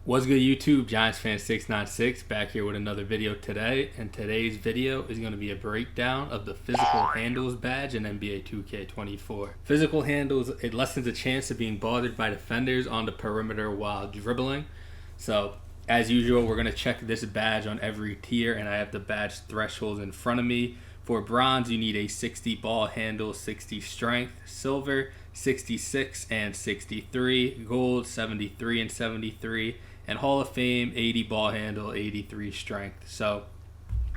What's good, YouTube? Giants fan 696 back here with another video today, and today's video is going to be a breakdown of the physical handles badge in NBA 2K24. Physical handles, it lessens the chance of being bothered by defenders on the perimeter while dribbling. So as usual, we're going to check this badge on every tier, and I have the badge thresholds in front of me. For bronze, you need a 60 ball handle, 60 strength. Silver, 66 and 63. Gold, 73 and 73. And Hall of Fame, 80 ball handle, 83 strength. So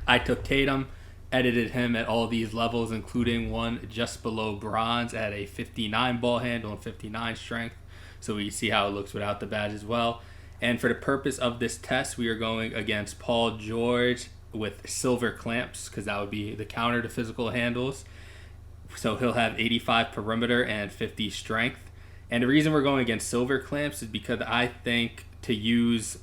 I took Tatum, edited him at all these levels, including one just below bronze at a 59 ball handle and 59 strength. So we see how it looks without the badge as well. And for the purpose of this test, we are going against Paul George with silver clamps, because that would be the counter to physical handles. So he'll have 85 perimeter and 50 strength. And the reason we're going against silver clamps is because I think to use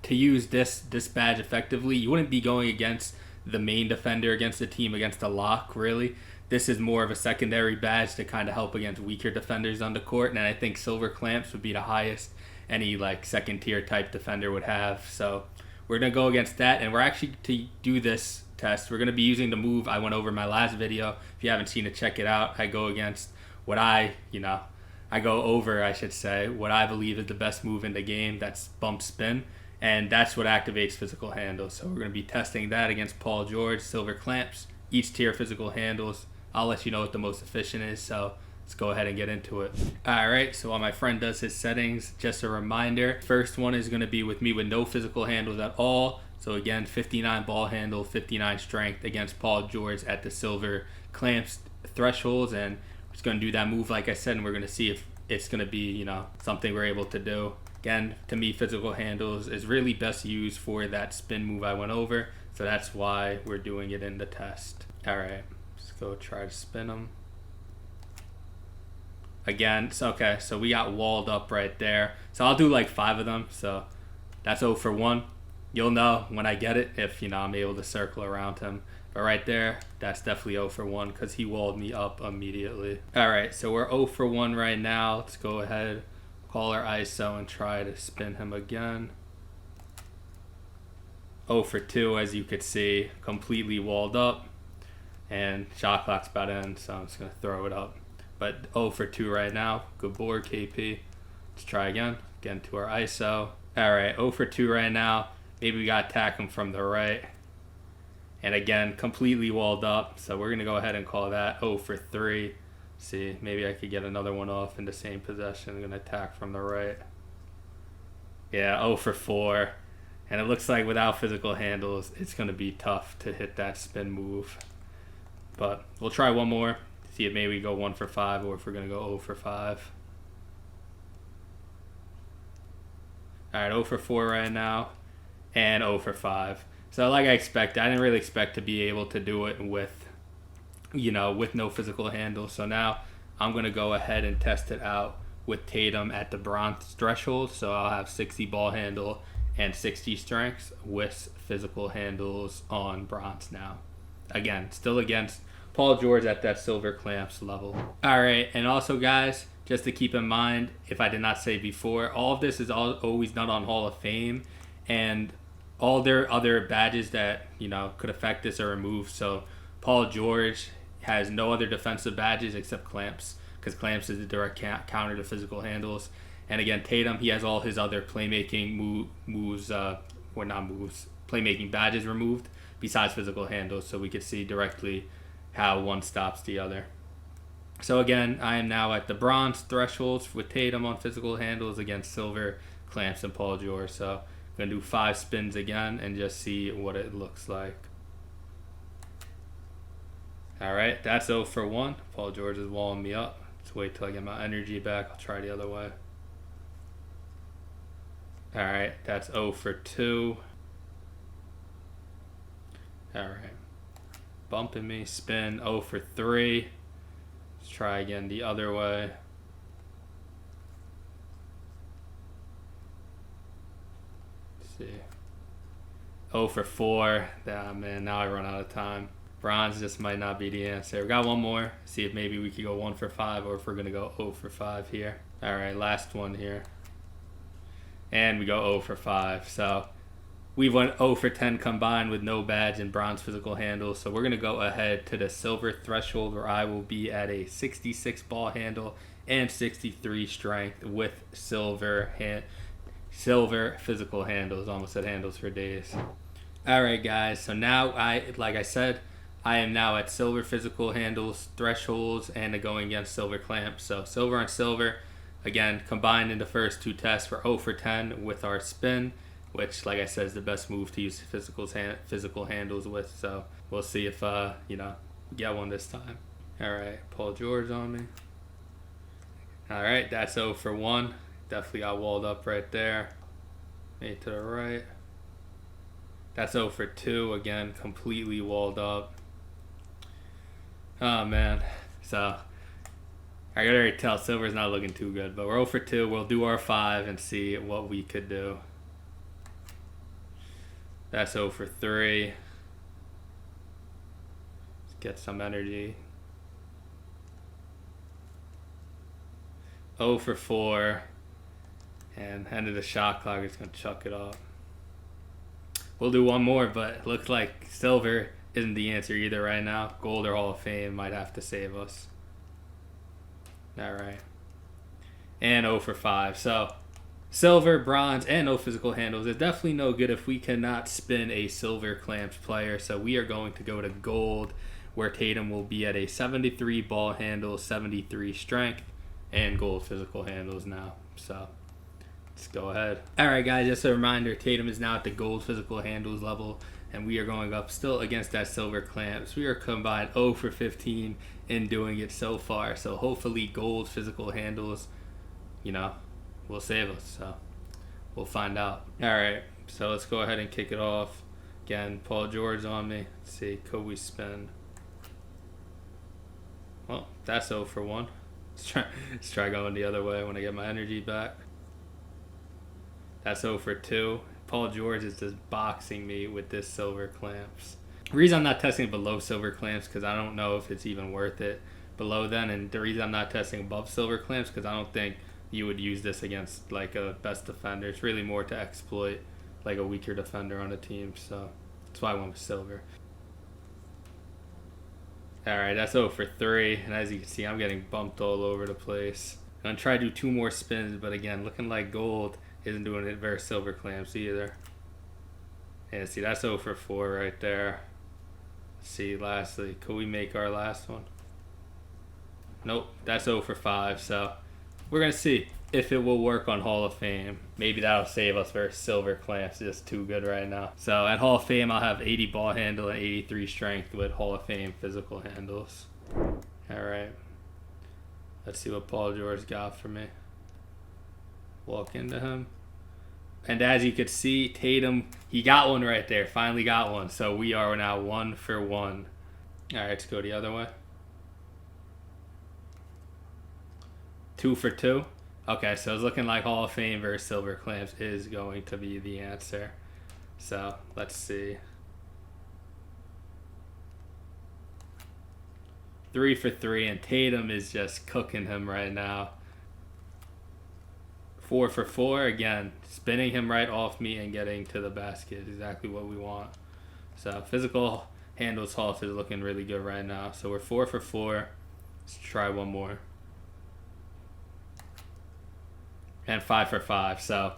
this badge effectively, you wouldn't be going against the main defender, against the team, against the lock, really. This is more of a secondary badge to kind of help against weaker defenders on the court, and I think silver clamps would be the highest any like second tier type defender would have. So we're going to go against that, and we're actually, to do this test, we're going to be using the move I went over in my last video. If you haven't seen it, check it out. I go against what I should say, what I believe is the best move in the game. That's bump spin, and that's what activates physical handles. So we're going to be testing that against Paul George, silver clamps, each tier physical handles. I'll let you know what the most efficient is, so let's go ahead and get into it. Alright, so while my friend does his settings, just a reminder, first one is going to be with me with no physical handles at all. So again, 59 ball handle, 59 strength against Paul George at the silver clamps thresholds, and just going to do that move like I said, and we're going to see if it's going to be, something we're able to do. Again, to me, physical handles is really best used for that spin move I went over, so that's why we're doing it in the test. Alright, let's go try to spin them. Again, so we got walled up right there. So I'll do like 5 of them, so that's 0 for 1. You'll know when I get it if, I'm able to circle around him. But right there, that's definitely 0 for 1 because he walled me up immediately. Alright, so we're 0 for 1 right now. Let's go ahead, call our ISO and try to spin him again. 0 for 2, as you could see, completely walled up. And shot clock's about to end, so I'm just going to throw it up. But 0 for 2 right now. Good board, KP. Let's try again. Again to our ISO. Alright, 0 for 2 right now. Maybe we got to attack him from the right. And again, completely walled up. So we're going to go ahead and call that 0 for 3. See, maybe I could get another one off in the same possession. I'm going to attack from the right. Yeah, 0 for 4. And it looks like without physical handles, it's going to be tough to hit that spin move. But we'll try one more. See if maybe we go 1 for 5 or if we're going to go 0 for 5. Alright, 0 for 4 right now. And 0 for 5. So like I expected, I didn't really expect to be able to do it with, with no physical handle. So now I'm going to go ahead and test it out with Tatum at the bronze threshold. So I'll have 60 ball handle and 60 strengths with physical handles on bronze now. Again, still against Paul George at that silver clamps level. Alright, and also guys, just to keep in mind, if I did not say before, all of this is always done on Hall of Fame, and all their other badges that, could affect this are removed. So Paul George has no other defensive badges except clamps, because clamps is a direct counter to physical handles. And again, Tatum, he has all his other playmaking playmaking badges removed besides physical handles, so we could see directly how one stops the other. So again, I am now at the bronze thresholds with Tatum on physical handles against silver clamps and Paul George. So I'm going to do 5 spins again and just see what it looks like. Alright, that's 0 for 1. Paul George is walling me up. Let's wait till I get my energy back. I'll try the other way. Alright, that's 0 for 2. Alright. Bumping me, spin, 0 for 3. Let's try again the other way. Let's see. 0 for 4. Ah, man, now I run out of time. Bronze just might not be the answer. We got one more. See if maybe we could go 1 for 5 or if we're going to go 0 for 5 here. Alright, last one here. and we go 0 for 5. So we went 0 for 10 combined with no badge and bronze physical handle. So we're going to go ahead to the silver threshold, where I will be at a 66 ball handle and 63 strength with silver physical handles. Almost said handles for days. All right, guys. So now like I said, I am now at silver physical handles, thresholds, and going against silver clamps. So silver on silver, again, combined in the first 2 tests, we're 0 for 10 with our spin, which, like I said, is the best move to use physical handles with. So we'll see if, we get one this time. All right, Paul George on me. All right, that's 0 for 1. Definitely got walled up right there. Made to the right. That's 0 for 2. Again, completely walled up. Oh, man. So I can already tell silver's not looking too good, but we're 0 for 2. We'll do our 5 and see what we could do. That's 0 for 3. Let's get some energy. 0 for 4. And end of the shot clock, it's going to chuck it off. We'll do one more, but it looks like silver isn't the answer either right now. Gold or Hall of Fame might have to save us. All right. And 0 for 5. So silver, bronze, and no physical handles. It's definitely no good if we cannot spin a silver clamps player. So we are going to go to gold, where Tatum will be at a 73 ball handle, 73 strength, and gold physical handles now. So let's go ahead. All right, guys, just a reminder, Tatum is now at the gold physical handles level, and we are going up still against that silver clamps. We are combined 0 for 15 in doing it so far. So hopefully gold physical handles, will save us. So we'll find out. All right, so let's go ahead and kick it off. Again, Paul George on me. Let's see, could we spin? Well, that's 0 for 1. Let's try going the other way when I get my energy back. That's 0 for 2. Paul George is just boxing me with this silver clamps. The reason I'm not testing below silver clamps, because I don't know if it's even worth it below then. And the reason I'm not testing above silver clamps, because I don't think you would use this against like a best defender. It's really more to exploit like a weaker defender on a team. So that's why I went with silver. All right, that's 0 for 3. And as you can see, I'm getting bumped all over the place. I'm going to try to do 2 more spins, but again, looking like gold isn't doing it very silver clamps either. And see, that's 0 for 4 right there. Let's see, lastly, could we make our last one? Nope, that's 0 for 5. So we're going to see if it will work on Hall of Fame. Maybe that'll save us versus silver clamps. It's just too good right now. So at Hall of Fame, I'll have 80 ball handle and 83 strength with Hall of Fame physical handles. All right. Let's see what Paul George got for me. Walk into him. And as you could see, Tatum, he got one right there. Finally got one. So we are now 1 for 1. All right, let's go the other way. 2 for 2. Okay, so it's looking like Hall of Fame versus silver clamps is going to be the answer. So let's see. 3 for 3, and Tatum is just cooking him right now. 4 for 4, again, spinning him right off me and getting to the basket is exactly what we want. So physical handles Hall is looking really good right now. So we're 4 for 4. Let's try one more. And 5 for 5. So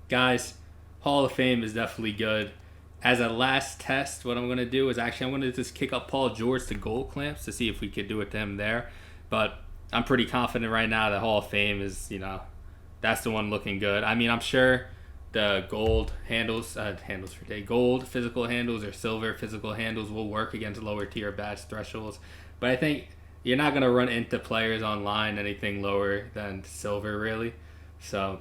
guys, Hall of Fame is definitely good. As a last test, what I'm going to do is actually I'm going to just kick up Paul George to gold clamps to see if we could do it to him there. But I'm pretty confident right now that Hall of Fame is, that's the one looking good. I mean, I'm sure the gold gold physical handles or silver physical handles will work against lower tier badge thresholds. But I think you're not going to run into players online anything lower than silver, really. So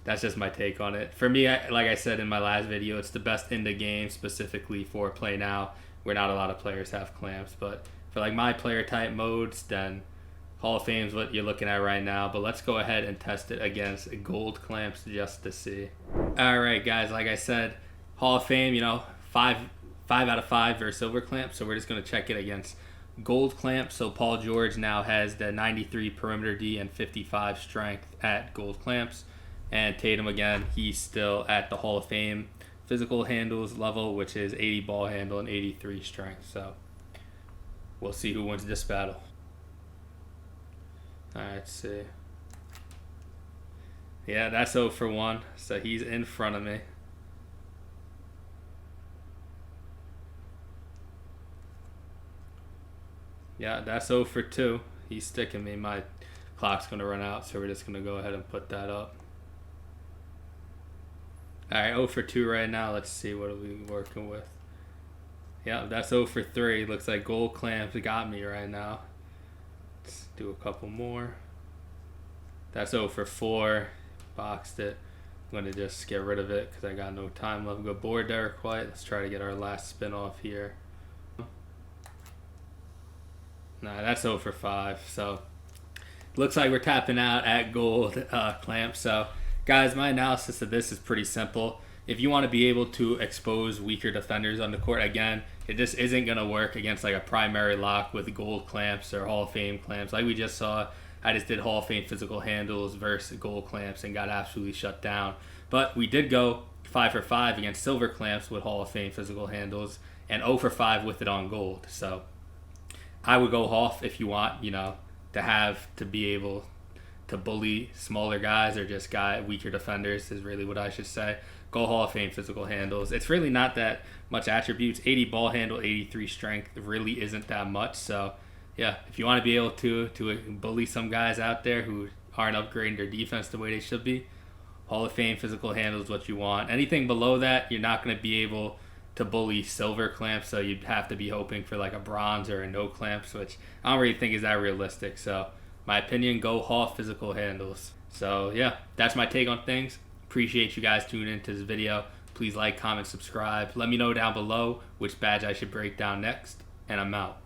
that's just my take on it. For me, like I said in my last video, it's the best in the game specifically for play now, where not a lot of players have clamps. But for like my player type modes, then Hall of Fame is what you're looking at right now. But let's go ahead and test it against gold clamps just to see. All right, guys, like I said, Hall of Fame, 5 out of 5 versus silver clamps. So we're just going to check it against gold clamps. So Paul George now has the 93 perimeter D and 55 strength at gold clamps. And Tatum, again, he's still at the Hall of Fame physical handles level, which is 80 ball handle and 83 strength. So we'll see who wins this battle. All right, let's see. Yeah, that's 0 for 1. So he's in front of me. Yeah, that's 0 for 2. He's sticking me. My clock's going to run out, so we're just going to go ahead and put that up. All right, 0 for 2 right now. Let's see what are we working with. Yeah, that's 0 for 3. Looks like gold clamps got me right now. Let's do a couple more. That's 0 for 4. Boxed it. I'm going to just get rid of it because I got no time left. Go board Derek White. Let's try to get our last spin off here. Nah, that's 0 for 5. So looks like we're tapping out at gold clamp. So guys, my analysis of this is pretty simple. If you want to be able to expose weaker defenders on the court, again, it just isn't going to work against like a primary lock with gold clamps or Hall of Fame clamps. Like we just saw, I just did Hall of Fame physical handles versus gold clamps and got absolutely shut down. But we did go 5 for 5 against silver clamps with Hall of Fame physical handles and 0 for 5 with it on gold. So I would go Hoff if you want, to be able to bully smaller guys or just weaker defenders is really what I should say. Go Hall of Fame physical handles. It's really not that much attributes. 80 ball handle, 83 strength really isn't that much. So yeah, if you want to be able to bully some guys out there who aren't upgrading their defense the way they should be, Hall of Fame physical handle is what you want. Anything below that, you're not going to be able to bully silver clamps, so you'd have to be hoping for like a bronze or a no clamps, which I don't really think is that realistic. So my opinion, go Hoff physical handles. So yeah, that's my take on things. Appreciate you guys tuning into this video. Please like, comment, subscribe. Let me know down below which badge I should break down next, and I'm out.